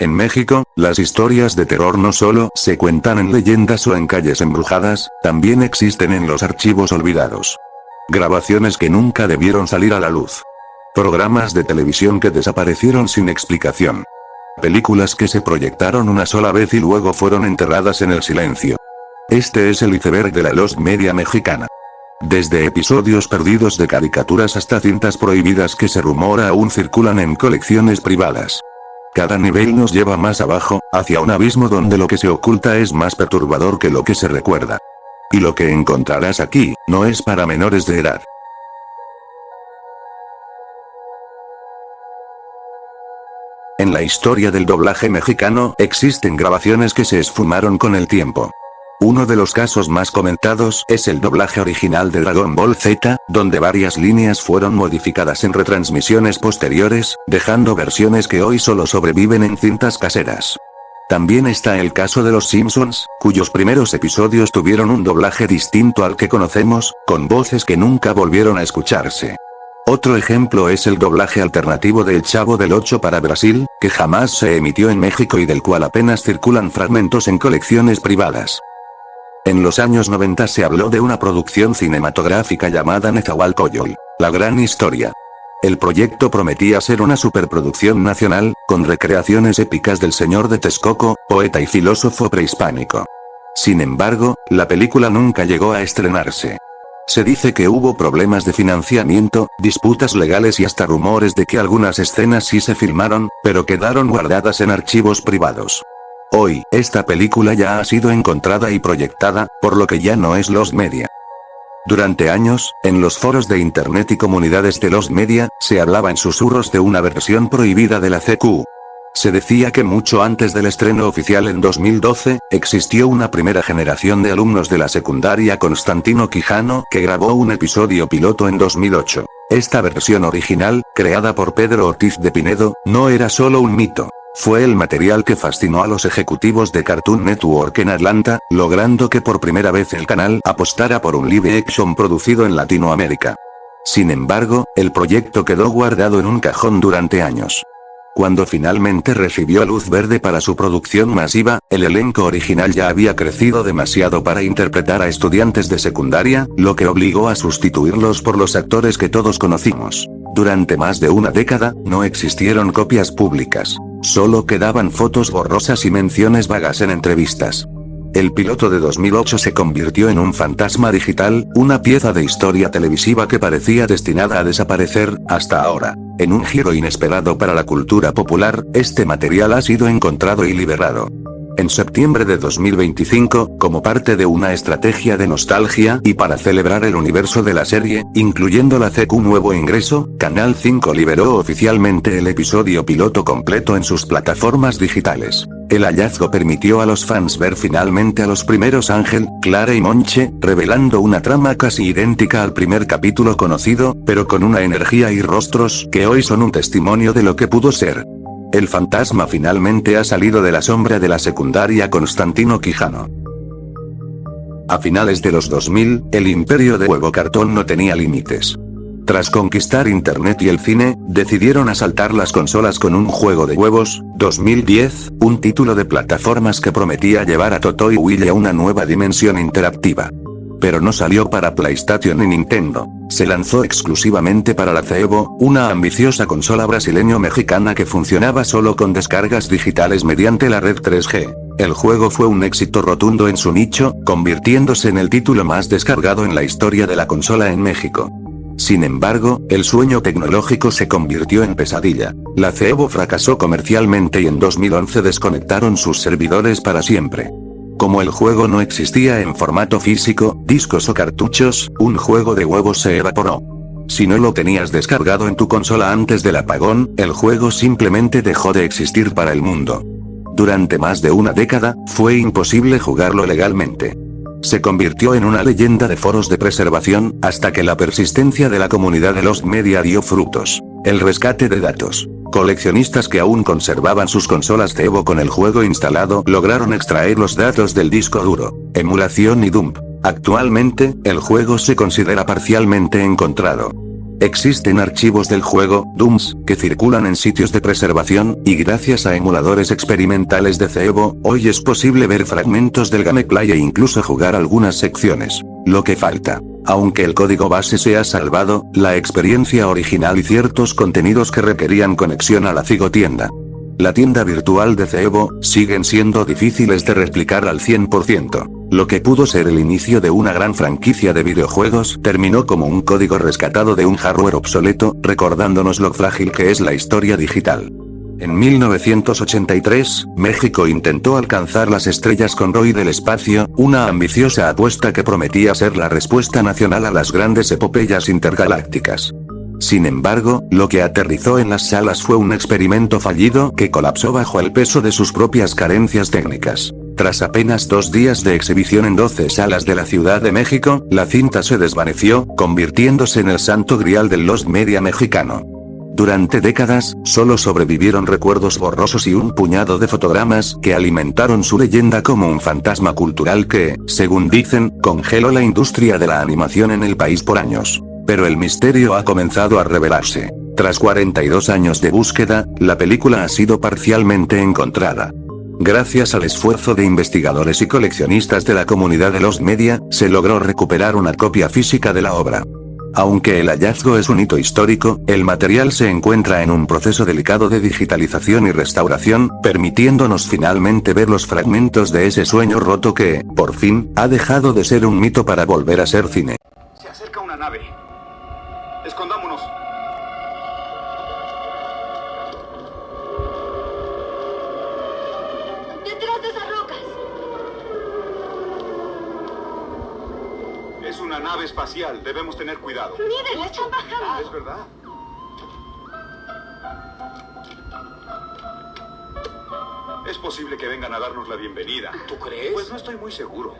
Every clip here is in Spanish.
En México, las historias de terror no solo se cuentan en leyendas o en calles embrujadas, también existen en los archivos olvidados. Grabaciones que nunca debieron salir a la luz. Programas de televisión que desaparecieron sin explicación. Películas que se proyectaron una sola vez y luego fueron enterradas en el silencio. Este es el iceberg de la Lost Media mexicana. Desde episodios perdidos de caricaturas hasta cintas prohibidas que se rumora aún circulan en colecciones privadas. Cada nivel nos lleva más abajo, hacia un abismo donde lo que se oculta es más perturbador que lo que se recuerda. Y lo que encontrarás aquí, no es para menores de edad. En la historia del doblaje mexicano, existen grabaciones que se esfumaron con el tiempo. Uno de los casos más comentados es el doblaje original de Dragon Ball Z, donde varias líneas fueron modificadas en retransmisiones posteriores, dejando versiones que hoy solo sobreviven en cintas caseras. También está el caso de Los Simpsons, cuyos primeros episodios tuvieron un doblaje distinto al que conocemos, con voces que nunca volvieron a escucharse. Otro ejemplo es el doblaje alternativo de El Chavo del Ocho para Brasil, que jamás se emitió en México y del cual apenas circulan fragmentos en colecciones privadas. En los años 90 se habló de una producción cinematográfica llamada Nezahualcóyotl, la gran historia. El proyecto prometía ser una superproducción nacional, con recreaciones épicas del señor de Texcoco, poeta y filósofo prehispánico. Sin embargo, la película nunca llegó a estrenarse. Se dice que hubo problemas de financiamiento, disputas legales y hasta rumores de que algunas escenas sí se filmaron, pero quedaron guardadas en archivos privados. Hoy, esta película ya ha sido encontrada y proyectada, por lo que ya no es Lost Media. Durante años, en los foros de internet y comunidades de Lost Media, se hablaba en susurros de una versión prohibida de la CQ. Se decía que mucho antes del estreno oficial en 2012, existió una primera generación de alumnos de la secundaria Constantino Quijano que grabó un episodio piloto en 2008. Esta versión original, creada por Pedro Ortiz de Pinedo, no era solo un mito. Fue el material que fascinó a los ejecutivos de Cartoon Network en Atlanta, logrando que por primera vez el canal apostara por un live action producido en Latinoamérica. Sin embargo, el proyecto quedó guardado en un cajón durante años. Cuando finalmente recibió luz verde para su producción masiva, el elenco original ya había crecido demasiado para interpretar a estudiantes de secundaria, lo que obligó a sustituirlos por los actores que todos conocimos. Durante más de una década, no existieron copias públicas. Solo quedaban fotos borrosas y menciones vagas en entrevistas. El piloto de 2008 se convirtió en un fantasma digital, una pieza de historia televisiva que parecía destinada a desaparecer, hasta ahora. En un giro inesperado para la cultura popular, este material ha sido encontrado y liberado. En septiembre de 2025, como parte de una estrategia de nostalgia y para celebrar el universo de la serie, incluyendo la CQ nuevo ingreso, Canal 5 liberó oficialmente el episodio piloto completo en sus plataformas digitales. El hallazgo permitió a los fans ver finalmente a los primeros Ángel, Clara y Monche, revelando una trama casi idéntica al primer capítulo conocido, pero con una energía y rostros que hoy son un testimonio de lo que pudo ser. El fantasma finalmente ha salido de la sombra de la secundaria Constantino Quijano. A finales de los 2000, el imperio de Huevo Cartón no tenía límites. Tras conquistar internet y el cine, decidieron asaltar las consolas con un juego de huevos, 2010, un título de plataformas que prometía llevar a Toto y Willy a una nueva dimensión interactiva. Pero no salió para PlayStation ni Nintendo. Se lanzó exclusivamente para la CEVO, una ambiciosa consola brasileño-mexicana que funcionaba solo con descargas digitales mediante la red 3G. El juego fue un éxito rotundo en su nicho, convirtiéndose en el título más descargado en la historia de la consola en México. Sin embargo, el sueño tecnológico se convirtió en pesadilla. La CEVO fracasó comercialmente y en 2011 desconectaron sus servidores para siempre. Como el juego no existía en formato físico, discos o cartuchos, un juego de huevos se evaporó. Si no lo tenías descargado en tu consola antes del apagón, el juego simplemente dejó de existir para el mundo. Durante más de una década, fue imposible jugarlo legalmente. Se convirtió en una leyenda de foros de preservación, hasta que la persistencia de la comunidad de Lost Media dio frutos. El rescate de datos. Coleccionistas que aún conservaban sus consolas CEVO con el juego instalado lograron extraer los datos del disco duro, emulación y dump. Actualmente, el juego se considera parcialmente encontrado. Existen archivos del juego, Dooms, que circulan en sitios de preservación, y gracias a emuladores experimentales de CEVO, hoy es posible ver fragmentos del gameplay e incluso jugar algunas secciones. Lo que falta. Aunque el código base se ha salvado, la experiencia original y ciertos contenidos que requerían conexión a la cigotienda. La tienda virtual de CEVO, siguen siendo difíciles de replicar al 100%. Lo que pudo ser el inicio de una gran franquicia de videojuegos, terminó como un código rescatado de un hardware obsoleto, recordándonos lo frágil que es la historia digital. En 1983, México intentó alcanzar las estrellas con Roy del espacio, una ambiciosa apuesta que prometía ser la respuesta nacional a las grandes epopeyas intergalácticas. Sin embargo, lo que aterrizó en las salas fue un experimento fallido que colapsó bajo el peso de sus propias carencias técnicas. Tras apenas 2 días de exhibición en 12 salas de la Ciudad de México, la cinta se desvaneció, convirtiéndose en el santo grial del Lost Media mexicano. Durante décadas, solo sobrevivieron recuerdos borrosos y un puñado de fotogramas que alimentaron su leyenda como un fantasma cultural que, según dicen, congeló la industria de la animación en el país por años. Pero el misterio ha comenzado a revelarse. Tras 42 años de búsqueda, la película ha sido parcialmente encontrada. Gracias al esfuerzo de investigadores y coleccionistas de la comunidad de Lost Media, se logró recuperar una copia física de la obra. Aunque el hallazgo es un hito histórico, el material se encuentra en un proceso delicado de digitalización y restauración, permitiéndonos finalmente ver los fragmentos de ese sueño roto que, por fin, ha dejado de ser un mito para volver a ser cine. Se acerca una nave. Escondámonos. ¡Detrás de esas rocas! Es una nave espacial, debemos tener cuidado. ¡Miren, la están bajando! ¿Es verdad? Es posible que vengan a darnos la bienvenida. ¿Tú crees? Pues no estoy muy seguro.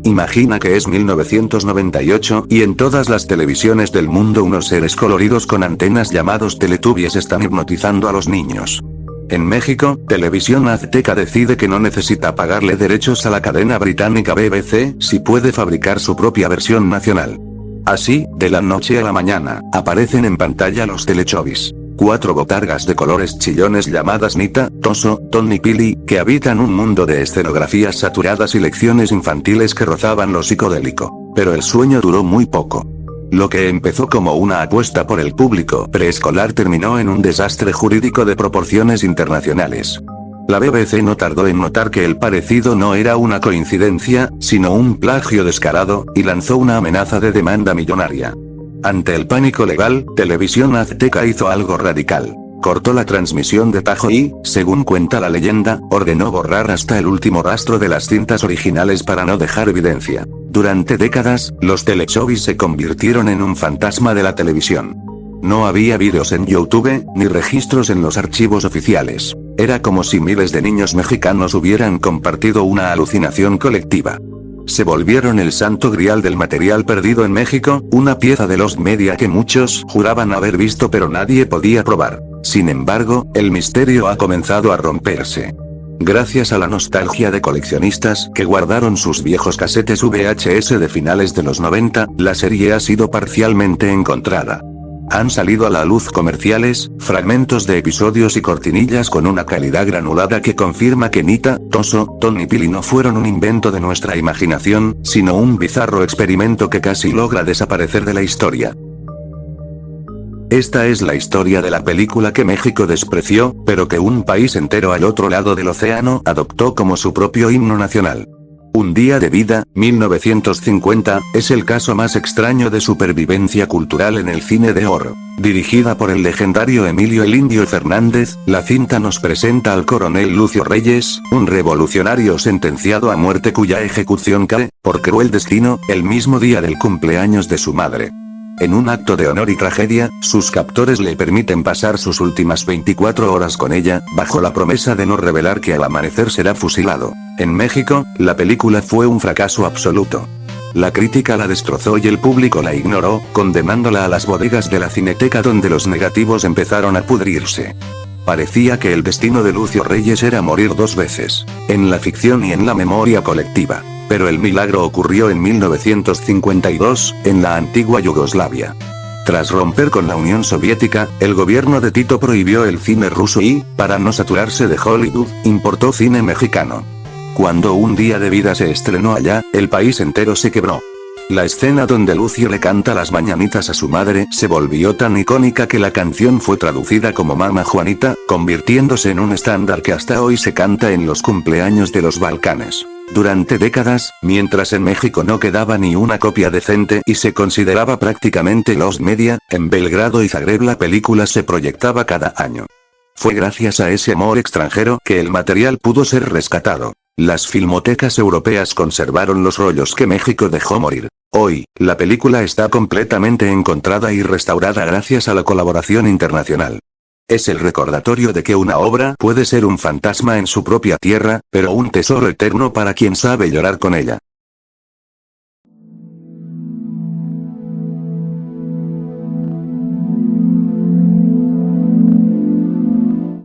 Imagina que es 1998, y en todas las televisiones del mundo unos seres coloridos con antenas llamados Teletubbies están hipnotizando a los niños. En México, Televisión Azteca decide que no necesita pagarle derechos a la cadena británica BBC, si puede fabricar su propia versión nacional. Así, de la noche a la mañana, aparecen en pantalla los Teletubbies. 4 botargas de colores chillones llamadas Nita, Toso, Ton y Pili, que habitan un mundo de escenografías saturadas y lecciones infantiles que rozaban lo psicodélico. Pero el sueño duró muy poco. Lo que empezó como una apuesta por el público preescolar terminó en un desastre jurídico de proporciones internacionales. La BBC no tardó en notar que el parecido no era una coincidencia, sino un plagio descarado, y lanzó una amenaza de demanda millonaria. Ante el pánico legal, Televisión Azteca hizo algo radical. Cortó la transmisión de tajo y, según cuenta la leyenda, ordenó borrar hasta el último rastro de las cintas originales para no dejar evidencia. Durante décadas, los Teletubbies se convirtieron en un fantasma de la televisión. No había vídeos en YouTube, ni registros en los archivos oficiales. Era como si miles de niños mexicanos hubieran compartido una alucinación colectiva. Se volvieron el santo grial del material perdido en México, una pieza de Lost Media que muchos juraban haber visto pero nadie podía probar. Sin embargo, el misterio ha comenzado a romperse. Gracias a la nostalgia de coleccionistas que guardaron sus viejos casetes VHS de finales de los 90, la serie ha sido parcialmente encontrada. Han salido a la luz comerciales, fragmentos de episodios y cortinillas con una calidad granulada que confirma que Nita, Toso, Ton y Pili no fueron un invento de nuestra imaginación, sino un bizarro experimento que casi logra desaparecer de la historia. Esta es la historia de la película que México despreció, pero que un país entero al otro lado del océano adoptó como su propio himno nacional. Un día de vida, 1950, es el caso más extraño de supervivencia cultural en el cine de oro. Dirigida por el legendario Emilio "El Indio" Fernández, la cinta nos presenta al coronel Lucio Reyes, un revolucionario sentenciado a muerte cuya ejecución cae, por cruel destino, el mismo día del cumpleaños de su madre. En un acto de honor y tragedia, sus captores le permiten pasar sus últimas 24 horas con ella, bajo la promesa de no revelar que al amanecer será fusilado. En México, la película fue un fracaso absoluto. La crítica la destrozó y el público la ignoró, condenándola a las bodegas de la Cineteca donde los negativos empezaron a pudrirse. Parecía que el destino de Lucio Reyes era morir 2 veces, en la ficción y en la memoria colectiva. Pero el milagro ocurrió en 1952, en la antigua Yugoslavia. Tras romper con la Unión Soviética, el gobierno de Tito prohibió el cine ruso y, para no saturarse de Hollywood, importó cine mexicano. Cuando Un día de vida se estrenó allá, el país entero se quebró. La escena donde Lucio le canta las mañanitas a su madre se volvió tan icónica que la canción fue traducida como Mama Juanita, convirtiéndose en un estándar que hasta hoy se canta en los cumpleaños de los Balcanes. Durante décadas, mientras en México no quedaba ni una copia decente y se consideraba prácticamente lost media, en Belgrado y Zagreb la película se proyectaba cada año. Fue gracias a ese amor extranjero que el material pudo ser rescatado. Las filmotecas europeas conservaron los rollos que México dejó morir. Hoy, la película está completamente encontrada y restaurada gracias a la colaboración internacional. Es el recordatorio de que una obra puede ser un fantasma en su propia tierra, pero un tesoro eterno para quien sabe llorar con ella.